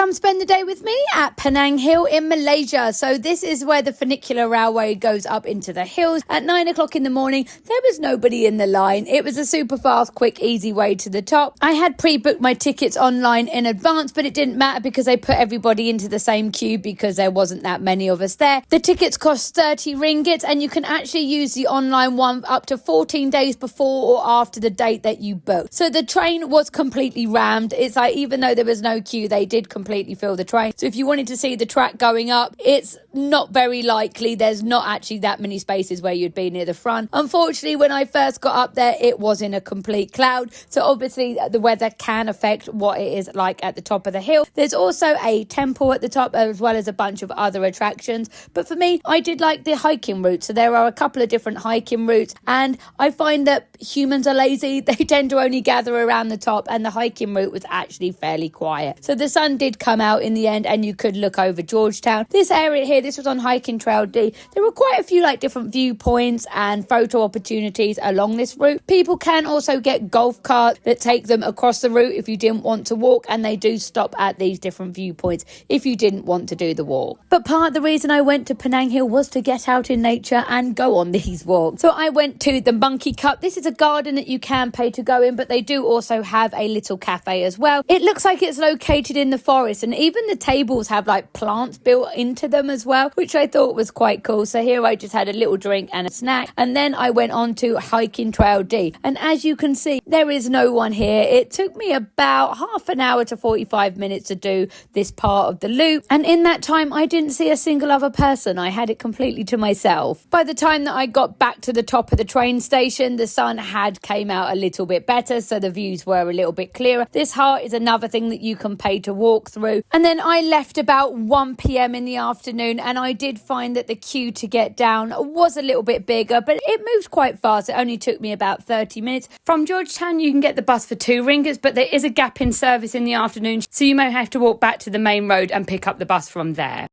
Come spend the day with me at Penang Hill in Malaysia. So this is where the funicular railway goes up into the hills. At 9 o'clock in the morning, there was nobody in the line. It was a super fast, quick, easy way to the top. I had pre-booked my tickets online in advance, but it didn't matter because they put everybody into the same queue because there wasn't that many of us there. The tickets cost 30 ringgit and you can actually use the online one up to 14 days before or after the date that you booked. So the train was completely rammed. It's like, even though there was no queue, they did completely fill the train. So if you wanted to see the track going up, it's not very likely. There's not actually that many spaces where you'd be near the front. Unfortunately, when I first got up there, it was in a complete cloud. So obviously the weather can affect what it is like at the top of the hill. There's also a temple at the top as well as a bunch of other attractions. But for me, I did like the hiking route. So there are a couple of different hiking routes and I find that humans are lazy. They tend to only gather around the top and the hiking route was actually fairly quiet. So the sun did come out in the end and you could look over Georgetown. This area here, this was on Hiking Trail D. There were quite a few different viewpoints and photo opportunities along this route. People can also get golf carts that take them across the route if you didn't want to walk, and they do stop at these different viewpoints if you didn't want to do the walk. But part of the reason I went to Penang Hill was to get out in nature and go on these walks. So I went to the Monkey Cup. This is a garden that you can pay to go in, but they do also have a little cafe as well. It looks like it's located in the forest, and even the tables have plants built into them as well, which I thought was quite cool. So here I just had a little drink and a snack, and then I went on to Hiking Trail D. And as you can see, there is no one here. It took me about half an hour to 45 minutes to do this part of the loop, and in that time I didn't see a single other person. I had it completely to myself. By the time that I got back to the top of the train station, the sun had came out a little bit better, so the views were a little bit clearer. This heart is another thing that you can pay to walk through. And then I left about 1 p.m. in the afternoon, and I did find that the queue to get down was a little bit bigger, but it moved quite fast. It only took me about 30 minutes. From Georgetown, you can get the bus for 2 ringgits, but there is a gap in service in the afternoon, so you may have to walk back to the main road and pick up the bus from there.